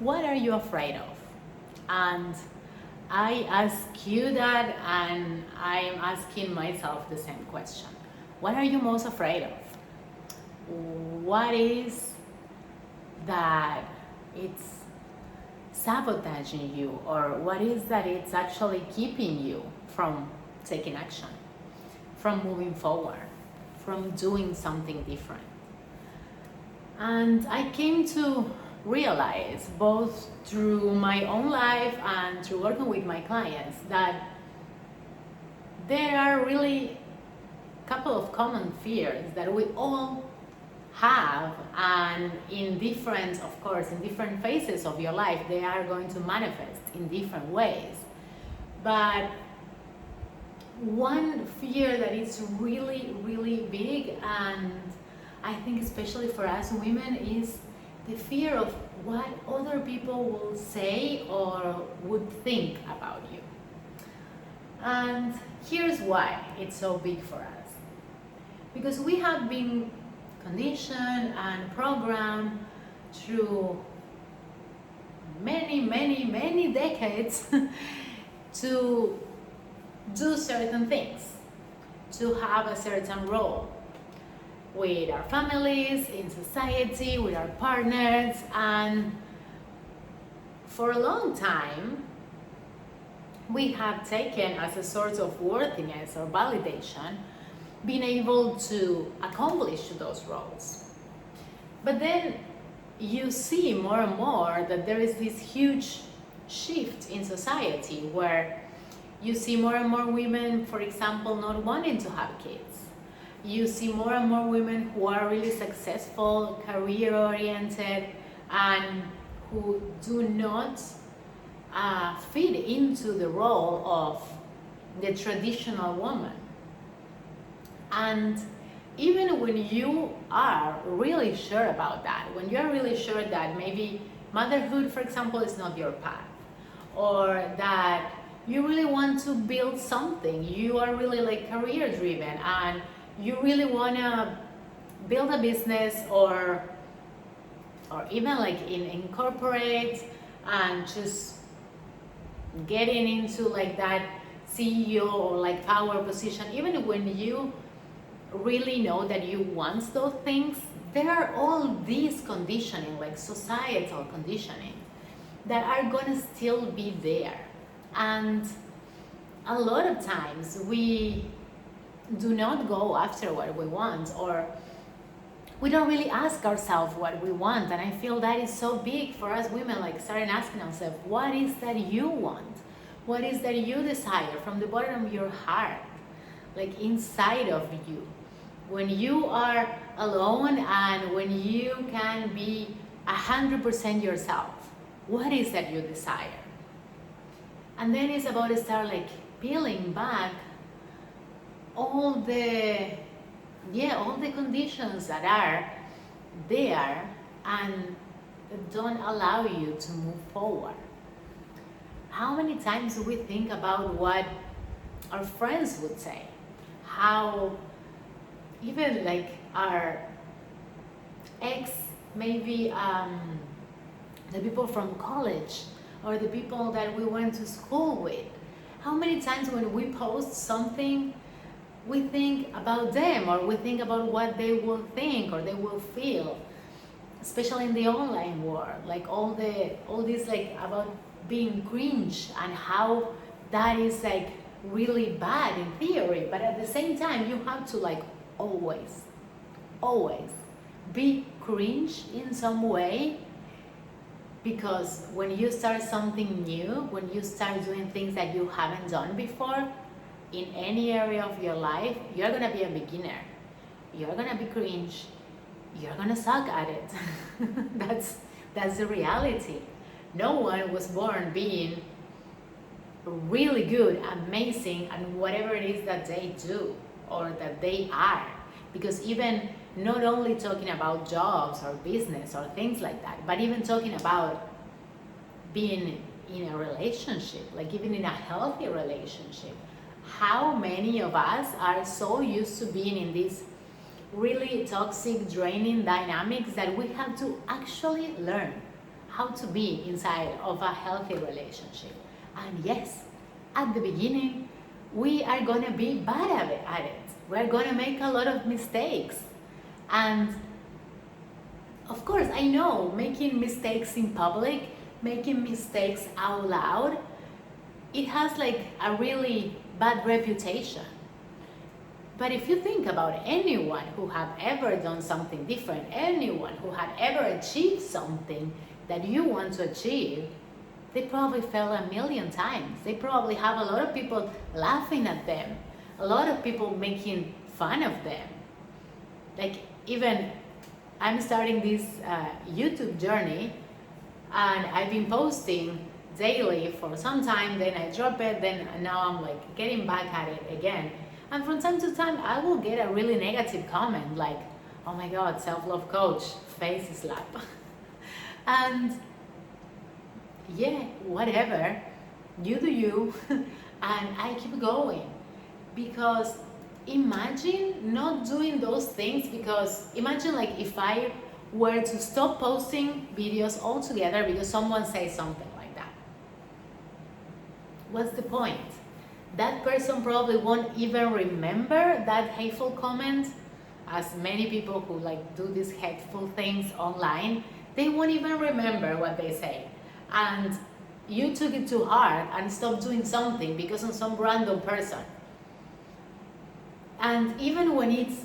What are you afraid of? And I ask you that, and I'm asking myself the same question. What are you most afraid of? What is that it's sabotaging you, or what is that it's actually keeping you from taking action, from moving forward, from doing something different? And I came to realize, both through my own life and through working with my clients, that there are really a couple of common fears that we all have, and in different, of course, in different phases of your life, they are going to manifest in different ways. But one fear that is really, really big, and I think especially for us women, is the fear of what other people will say or would think about you. And here's why it's so big for us. Because we have been conditioned and programmed through many, many, many decades to do certain things, to have a certain role with our families, in society, with our partners. And for a long time, we have taken as a source of worthiness or validation being able to accomplish those roles. But then you see more and more that there is this huge shift in society where you see more and more women, for example, not wanting to have kids. You see more and more women who are really successful, career oriented, and who do not fit into the role of the traditional woman. And even when you are really sure about that, when you're really sure that maybe motherhood, for example, is not your path, or that you really want to build something, you are really like career driven, and you really want to build a business, or even like incorporate and just getting into like that CEO or like power position, even when you really know that you want those things, there are all these conditioning, like societal conditioning, that are gonna still be there. And a lot of times we do not go after what we want, or we don't really ask ourselves what we want. And I feel that is so big for us women, like starting asking ourselves, what is that you want? What is that you desire from the bottom of your heart, like inside of you? When you are alone and when you can be 100% yourself, what is that you desire? And then it's about to start like peeling back all the conditions that are there and don't allow you to move forward. How many times do we think about what our friends would say? How even like our ex, maybe the people from college, or the people that we went to school with, how many times when we post something, we think about them, or we think about what they will think or they will feel, especially in the online world, like all this like about being cringe, and how that is like really bad in theory, but at the same time you have to like always be cringe in some way, because when you start something new, when you start doing things that you haven't done before in any area of your life, you're gonna be a beginner, you're gonna be cringe, you're gonna suck at it. that's the reality. No one was born being really good, amazing, and whatever it is that they do or that they are. Because even not only talking about jobs or business or things like that, but even talking about being in a relationship, like even in a healthy relationship, how many of us are so used to being in these really toxic, draining dynamics that we have to actually learn how to be inside of a healthy relationship. And yes, at the beginning, we are gonna be bad at it. We're gonna make a lot of mistakes. And of course, I know making mistakes in public, making mistakes out loud, it has like a really bad reputation. But if you think about anyone who have ever done something different, anyone who had ever achieved something that you want to achieve, they probably fell a million times. They probably have a lot of people laughing at them, a lot of people making fun of them. Like even I'm starting this YouTube journey, and I've been posting daily for some time, then I drop it, then now I'm like getting back at it again. And from time to time, I will get a really negative comment like, oh my God, self-love coach, face slap. And yeah, whatever, you do you, and I keep going. Because imagine not doing those things, because imagine like if I were to stop posting videos altogether because someone says something like that. What's the point? That person probably won't even remember that hateful comment. As many people who like do these hateful things online, they won't even remember what they say. And you took it too hard and stopped doing something because of some random person. And even when it's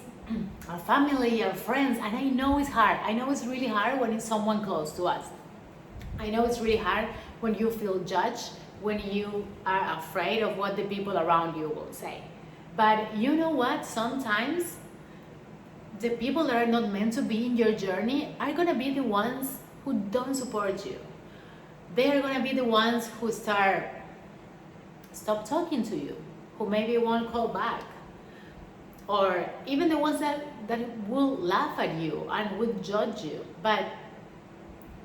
our family, our friends, and I know it's hard. I know it's really hard when it's someone close to us. I know it's really hard when you feel judged, when you are afraid of what the people around you will say. But you know what? Sometimes the people that are not meant to be in your journey are gonna be the ones who don't support you. They are gonna be the ones who stop talking to you, who maybe won't call back. Or even the ones that will laugh at you and would judge you. But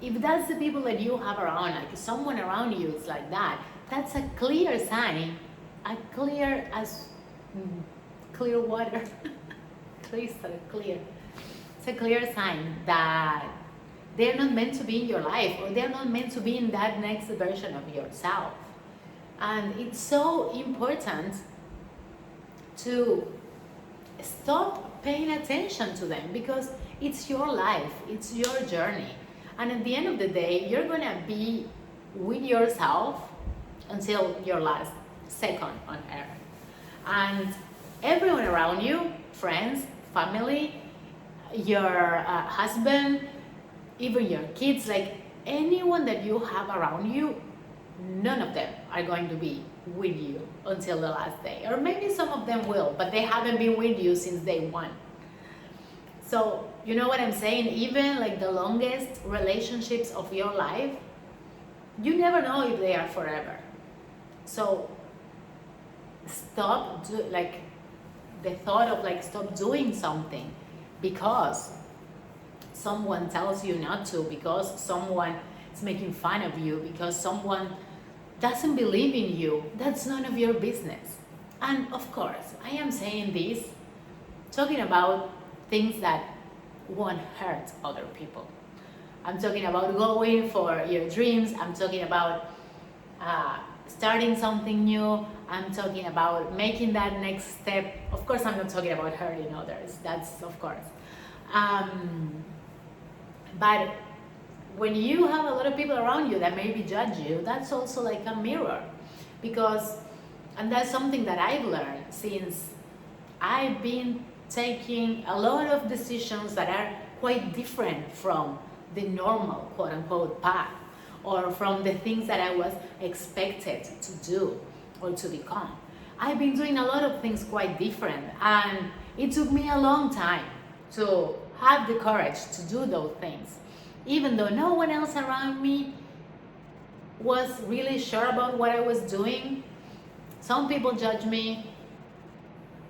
if that's the people that you have around, like if someone around you is like that, that's a clear sign, clear as clear water, crystal clear. It's a clear sign that they're not meant to be in your life, or they're not meant to be in that next version of yourself. And it's so important to stop paying attention to them, because it's your life, it's your journey. And at the end of the day, you're gonna be with yourself until your last second on earth. And everyone around you, friends, family, your husband, even your kids, like anyone that you have around you, none of them are going to be with you until the last day. Or maybe some of them will, but they haven't been with you since day one. So you know what I'm saying? Even like the longest relationships of your life, you never know if they are forever. So stop like the thought of like stop doing something because someone tells you not to, because someone is making fun of you, because someone doesn't believe in you. That's none of your business. And of course, I am saying this talking about things that won't hurt other people. I'm talking about going for your dreams. I'm talking about starting something new. I'm talking about making that next step. Of course, I'm not talking about hurting others. That's of course. But when you have a lot of people around you that maybe judge you, that's also like a mirror. Because, and that's something that I've learned since I've been taking a lot of decisions that are quite different from the normal quote unquote path, or from the things that I was expected to do or to become. I've been doing a lot of things quite different, and it took me a long time to have the courage to do those things. Even though no one else around me was really sure about what I was doing. Some people judge me.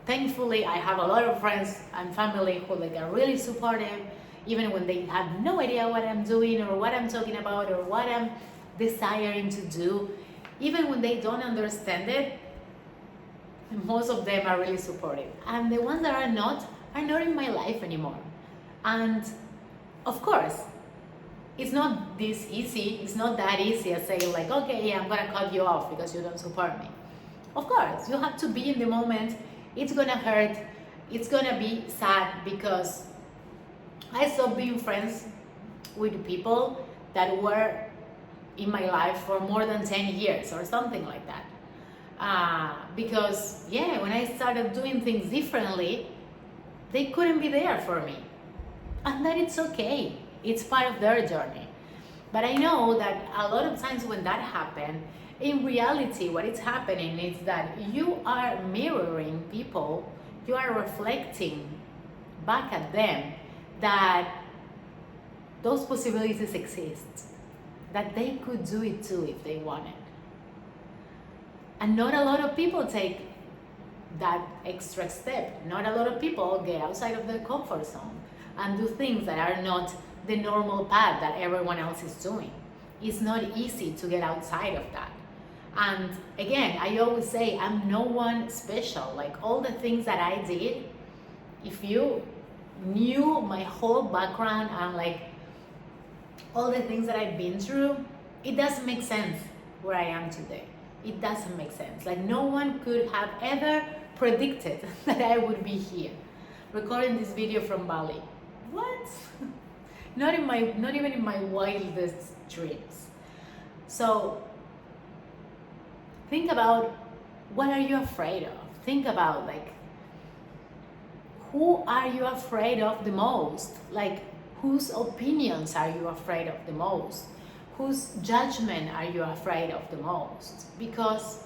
Thankfully, I have a lot of friends and family who like are really supportive, even when they have no idea what I'm doing or what I'm talking about or what I'm desiring to do. Even when they don't understand it, most of them are really supportive. And the ones that are not in my life anymore. And of course, it's not this easy. It's not that easy as saying like, okay, yeah, I'm gonna cut you off because you don't support me. Of course, you have to be in the moment. It's gonna hurt. It's gonna be sad because I stopped being friends with people that were in my life for more than 10 years or something like that. Because, yeah, when I started doing things differently, they couldn't be there for me. And that it's okay. It's part of their journey. But I know that a lot of times when that happens, in reality, what is happening is that you are mirroring people, you are reflecting back at them that those possibilities exist, that they could do it too if they wanted. And not a lot of people take that extra step. Not a lot of people get outside of their comfort zone and do things that are not the normal path that everyone else is doing. It's not easy to get outside of that. And again, I always say I'm no one special. Like all the things that I did, if you knew my whole background and like all the things that I've been through, it doesn't make sense where I am today. It doesn't make sense. Like no one could have ever predicted that I would be here recording this video from Bali. What? Not even in my wildest dreams. So think about, what are you afraid of? Think about like, who are you afraid of the most? Like, whose opinions are you afraid of the most? Whose judgment are you afraid of the most? Because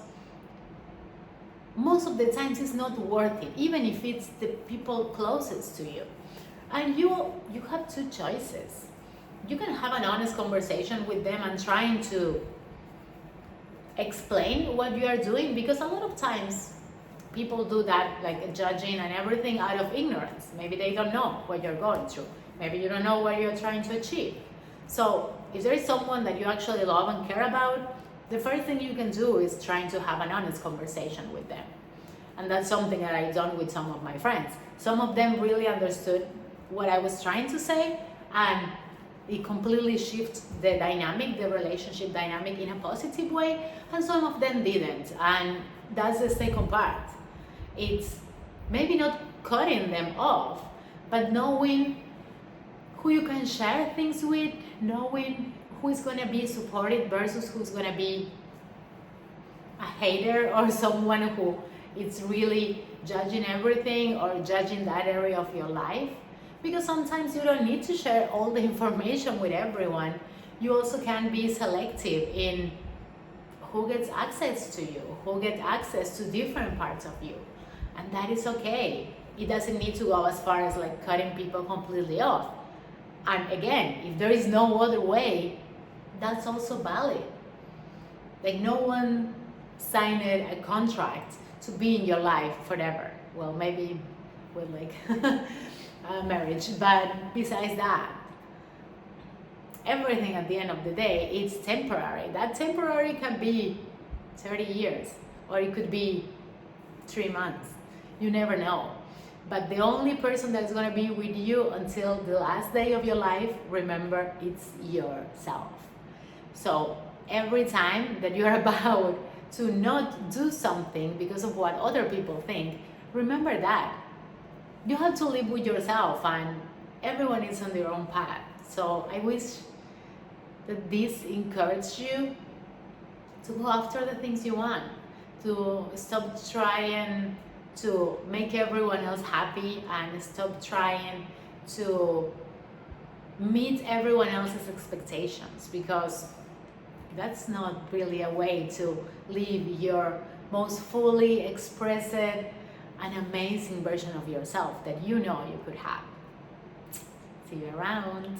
most of the times it's not worth it, even if it's the people closest to you. And you have two choices. You can have an honest conversation with them and trying to explain what you are doing, because a lot of times people do that, like judging and everything out of ignorance. Maybe they don't know what you're going through. Maybe you don't know what you're trying to achieve. So if there is someone that you actually love and care about, the first thing you can do is trying to have an honest conversation with them. And that's something that I've done with some of my friends. Some of them really understood what I was trying to say, and it completely shifts the dynamic, the relationship dynamic in a positive way, and some of them didn't. And that's the second part. It's maybe not cutting them off, but knowing who you can share things with, knowing who is going to be supported versus who's going to be a hater or someone who is really judging everything or judging that area of your life. Because sometimes you don't need to share all the information with everyone. You also can be selective in who gets access to you, who gets access to different parts of you. And that is okay. It doesn't need to go as far as like cutting people completely off. And again, if there is no other way, that's also valid. Like no one signed a contract to be in your life forever. Well, maybe with like marriage, but besides that, everything at the end of the day, it's temporary. That temporary can be 30 years, or it could be 3 months. You never know. But the only person that's going to be with you until the last day of your life, remember, it's yourself. So every time that you're about to not do something because of what other people think, remember that you have to live with yourself, and everyone is on their own path. So I wish that this encouraged you to go after the things you want, to stop trying to make everyone else happy and stop trying to meet everyone else's expectations, because that's not really a way to live your most fully expressed and amazing version of yourself that you know you could have. See you around.